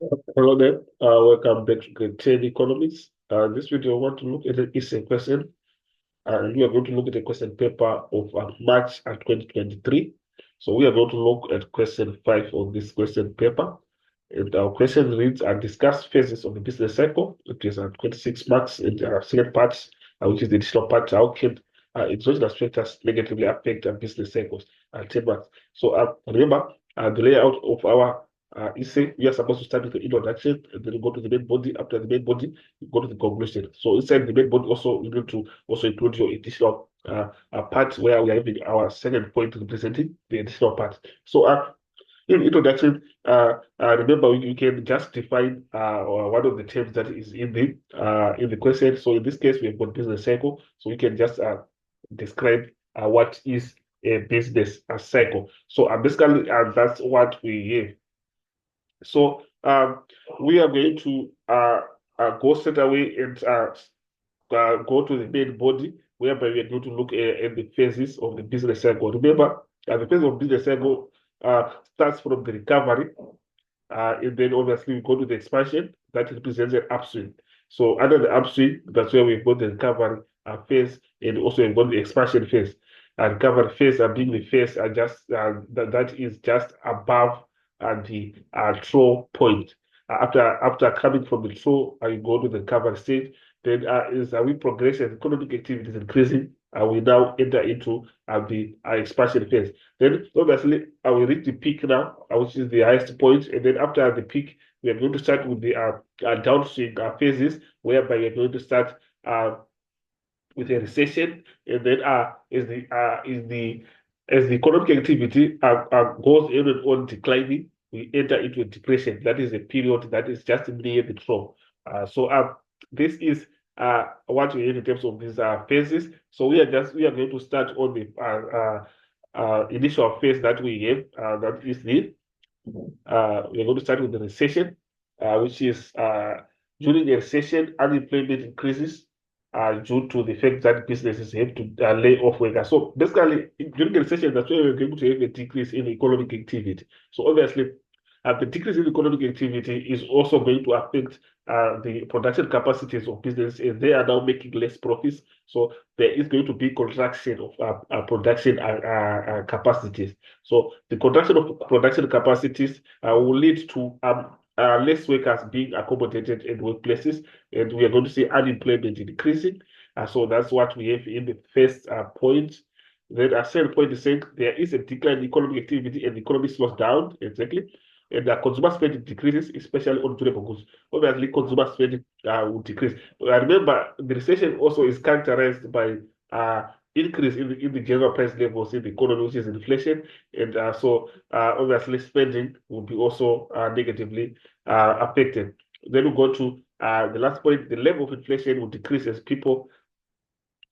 Hello there. Welcome back to Grade 10 Economics. This video, I want to look at an essay question, and we are going to look at the question paper of March 2023. So we are going to look at question 5 of this question paper. And our question reads, discuss phases of the business cycle. It is 26 marks in the second part, which is the additional part. How can exogenous factors negatively affect business cycles? 10 marks. So remember, the layout of our essay, we are supposed to start with the introduction, and then go to the main body. After the main body, you go to the conclusion. So inside the main body, also you need to also include your additional part where we are having our second point representing the additional part. So in introduction, remember you can just define one of the terms that is in the question. So in this case, we have got business cycle. So we can just describe what is a business cycle. So basically, that's what we have. So we are going to go straight away and go to the main body, whereby we are going to look at the phases of the business cycle. Remember, the phase of business cycle starts from the recovery, and then obviously we go to the expansion that represents an upswing. So under the upswing, that's where we've got the recovery phase, and also we've got the expansion phase. Recovery phase being the phase that is just above the trough point. After coming from the trough, you go to the recovery stage. Then as we progress as economic activity is increasing, we now enter into the expansion phase. Then obviously we reach the peak now, which is the highest point, and then after the peak, we are going to start with the downswing phases, whereby we are going to start with a recession, and then as the economic activity goes on declining, we enter into a depression. That is a period that is just near the trough. So this is what we have in terms of these phases. So we are going to start on the initial phase that we have. That is we are going to start with the recession, which is during the recession, unemployment increases due to the fact that businesses have to lay off workers. So basically, during the recession, that's where we're going to have a decrease in economic activity. So obviously, the decrease in economic activity is also going to affect the production capacities of business, as they are now making less profits. So there is going to be contraction of production capacities. So the contraction of production capacities will lead to less workers being accommodated in workplaces, and we are going to see unemployment increasing. So that's what we have in the first point. Then a second point is saying there is a decline in economic activity and the economy slows down, exactly. And consumer spending decreases, especially on durable goods. Obviously, consumer spending will decrease. Remember, the recession also is characterized by increase in the general price levels in the economy, which is inflation. And obviously, spending will be also negatively affected. Then we go to the last point, the level of inflation will decrease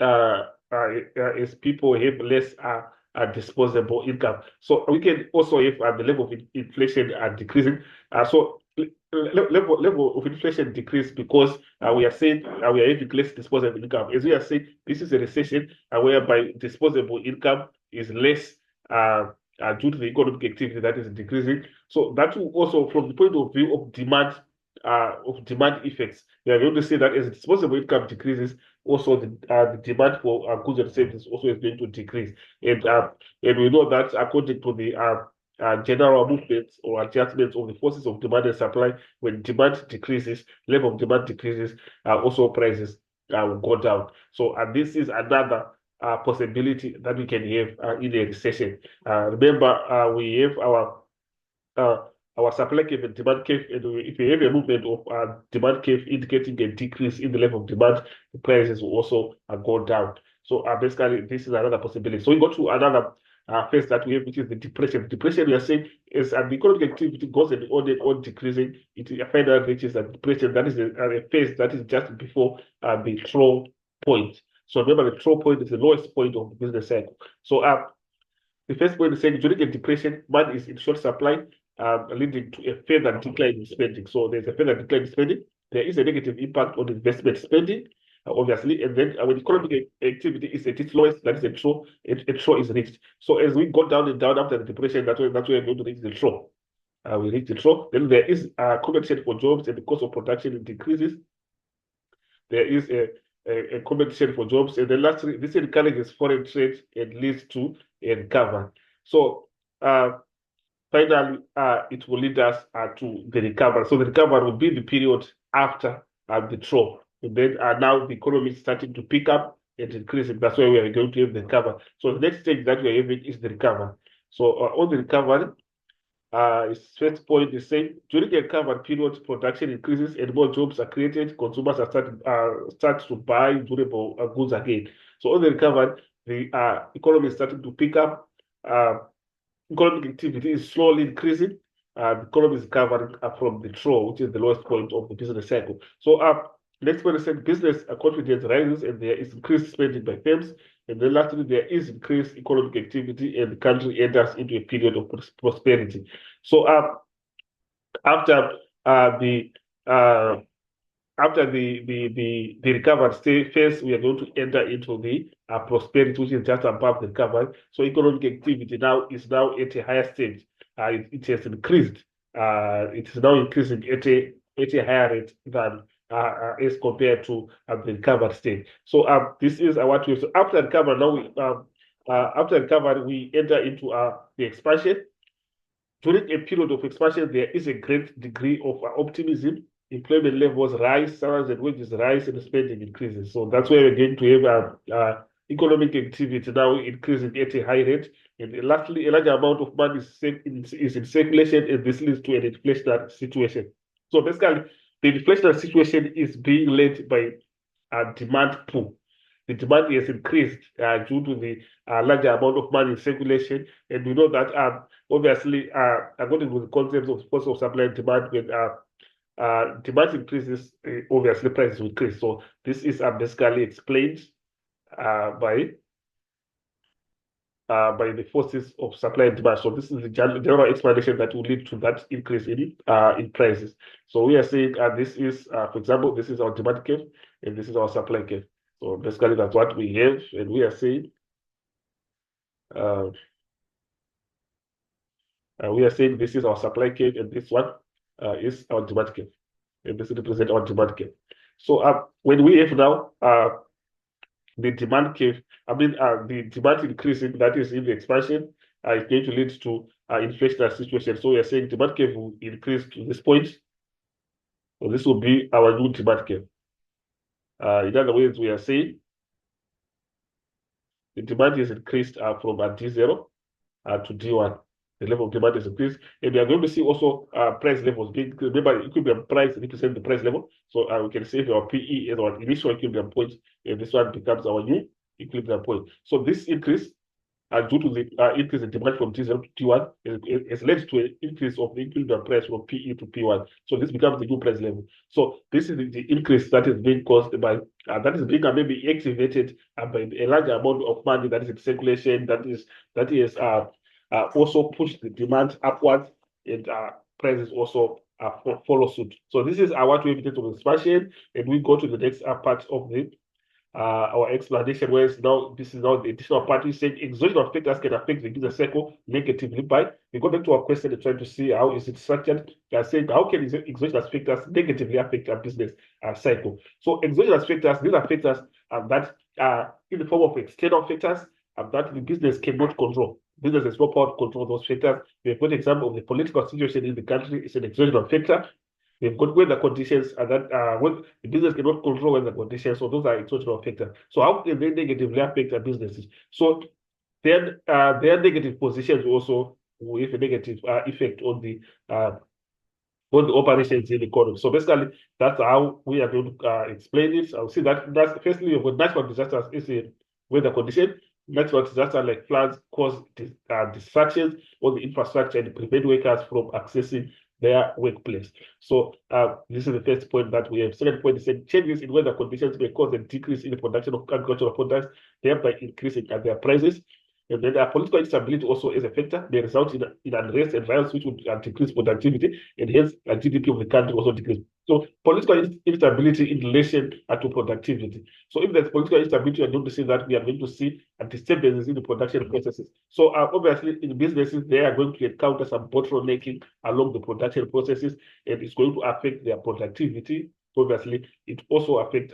uh, as people have less disposable income. So we can also have the level of inflation decreasing. Level of inflation decrease because we are saying we are having less disposable income. As we are saying, this is a recession whereby disposable income is less due to the economic activity that is decreasing. So that will also, from the point of view of demand effects, we are going to say that as disposable income decreases, also the demand for goods and services also is going to decrease. And we know that according to the general movements or adjustments of the forces of demand and supply, when demand decreases, level of demand decreases, also prices will go down. So, and this is another possibility that we can have in a recession. Remember, we have uh, our supply curve and demand curve, and if we have a movement of demand curve indicating a decrease in the level of demand, the prices will also go down. So basically, this is another possibility. So we go to another phase that we have, which is the depression. Depression, we are saying, is the economic activity goes and on decreasing. It finally reaches a depression. That is a phase that is just before the trough point. So remember, the trough point is the lowest point of the business cycle. So the first point is saying during a depression, money is in short supply, leading to a further decline in spending. So there's a further decline in spending. There is a negative impact on investment spending, obviously, and then when economic activity is at its lowest, that is a trough is reached. So as we go down and down after the depression, that's where we're going to reach the trough. we reach the trough. Then there is competition for jobs and the cost of production decreases. There is a competition for jobs. And then lastly, this encourages foreign trade and leads to a recovery. So finally, it will lead us to the recovery. So the recovery will be the period after the trough. And then now the economy is starting to pick up and increasing. That's why we are going to have the recovery. So the next stage that we are having is the recovery. So on the recovery, its first point is saying during the recovery period, production increases and more jobs are created. Consumers are start to buy durable goods again. So on the recovery, the economy is starting to pick up. Economic activity is slowly increasing. The economy is recovering from the trough, which is the lowest point of the business cycle. So, next point is that business confidence rises and there is increased spending by firms. And then lastly, there is increased economic activity and the country enters into a period of prosperity. So, after the recovery phase, we are going to enter into the prosperity, which is just above the recovery. So economic activity now is at a higher stage. It has increased. It is now increasing at a higher rate than as compared to the recovery stage. So this is what we. So after recovery, now after recovery we enter into the expansion. During a period of expansion, there is a great degree of optimism. Employment levels rise, salaries and wages rise, and spending increases. So that's where we're going to have economic activity now increasing at a high rate. And lastly, a large amount of money is in circulation, and this leads to an inflationary situation. So basically, the inflationary situation is being led by a demand pull. The demand has increased due to the larger amount of money in circulation, and we know that obviously, according to the concept of force of supply and demand, when demand increases, obviously prices will increase. So this is basically explained by the forces of supply and demand. So this is the general explanation that will lead to that increase in prices. So we are saying this is, for example, this is our demand curve and this is our supply curve. So basically that's what we have, and we are saying this is our supply curve and this one is our demand curve, and this represents our demand curve. So when we have now the demand curve, the demand increasing, that is in the expansion, is going to lead to inflationary situation. So we are saying demand curve will increase to this point. So this will be our new demand curve. In other words, we are saying the demand is increased from D0 to D1. The level of demand is increased, and we are going to see also price levels being. Remember, equilibrium price represents the price level. So we can say our PE is our initial equilibrium point, and this one becomes our new equilibrium point. So this increase, due to the increase in demand from T0 to T1, has led to an increase of the equilibrium price from PE to P1. So this becomes the new price level. So this is the increase that is being caused by that is being maybe activated by a large amount of money that is in circulation. That is also push the demand upwards, and prices also follow suit. So this is what we have to expansion, and we go to the next part of the our explanation, where this is now the additional part. We said exogenous factors can affect the business cycle negatively by. We go back to our question and try to see how is it structured. We are saying how can exogenous factors negatively affect our business cycle. So exogenous factors, these are factors that are in the form of external factors that the business cannot control. Business has no power to control those factors. We have got an example of the political situation in the country. It's an exogenous factor. We've got weather conditions that when the business cannot control weather conditions, so those are exogenous factors. So how can they negatively affect their businesses? So then their negative positions also will have a negative effect on the operations in the economy. So basically, that's how we are going to explain it. I'll see that's firstly with natural disasters is a weather condition. Natural disasters like floods cause distractions on the infrastructure and prevent workers from accessing their workplace. So this is the first point that we have. Second point is that changes in weather conditions may cause a decrease in the production of agricultural products, thereby increasing their prices. And then political instability also is a factor. May result in unrest and violence, which would decrease productivity, and hence GDP of the country also decrease. So political instability in relation to productivity. So if there's political instability, we're going to see that we are going to see a disturbance in the production processes. So obviously, in businesses, they are going to encounter some bottlenecking along the production processes, and it's going to affect their productivity. Obviously, it also affects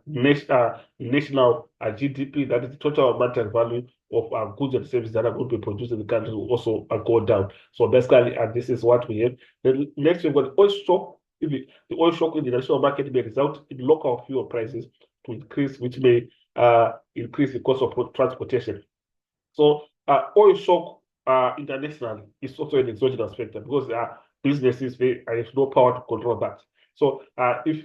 national GDP, that is the total monetary value of goods and services that are going to be produced in the country, will also go down. So basically, this is what we have. Then next, we've got oil shock. The oil shock in the national market may result in local fuel prices to increase, which may increase the cost of transportation. So oil shock internationally is also an exogenous factor because businesses they have no power to control that. So if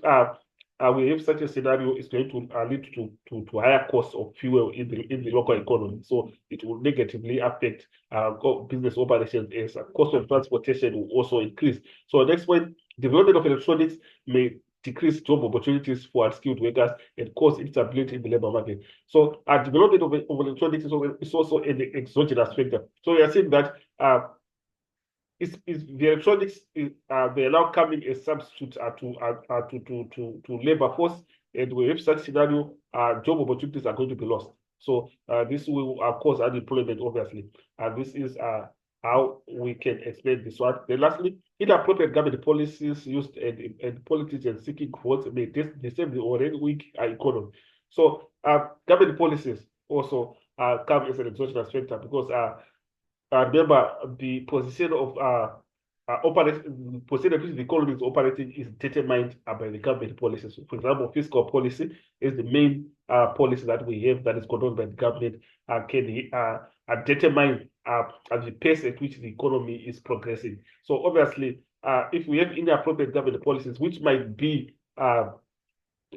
we have such a scenario, it's going to lead to higher costs of fuel in the local economy. So it will negatively affect business operations as cost of transportation will also increase. So next point, development of electronics may decrease job opportunities for unskilled workers and cause instability in the labor market. So development of electronics is also an exogenous factor. So we are seeing that the electronics they are now coming as substitute to labor force, and we have such scenario, job opportunities are going to be lost. So this will cause unemployment, obviously. And this is how we can explain this one. Then lastly, inappropriate government policies used and politicians seeking votes may disturb the already weak economy. So government policies also come as an exogenous factor because remember the position of position of which the economy is operating is determined by the government policies. So for example, fiscal policy is the main policy that we have that is controlled by the government, can determine the pace at which the economy is progressing. So obviously, if we have inappropriate government policies, which might be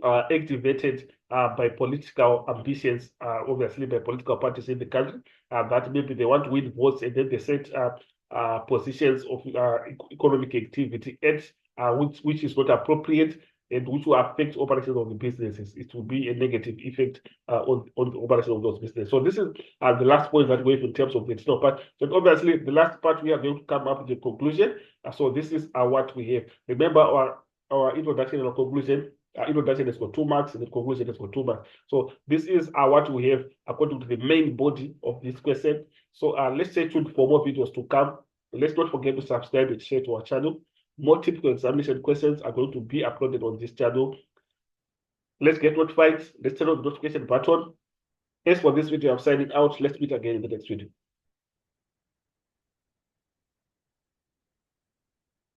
activated by political ambitions, obviously by political parties in the country, that maybe they want to win votes and then they set positions of economic activity at which is not appropriate and which will affect operations of the businesses. It will be a negative effect on the operation of those businesses. So this is the last point that we have in terms of the external part. So obviously, the last part we are going to come up with a conclusion. So this is what we have. Remember our introduction and our conclusion. Introduction is for 2 marks and the conclusion is for 2 marks. So this is what we have according to the main body of this question. So let's stay tuned for more videos to come. Let's not forget to subscribe and share to our channel. More typical examination questions are going to be uploaded on this channel. Let's get notified. Let's turn on the notification button. As for this video, I'm signing out. Let's meet again in the next video.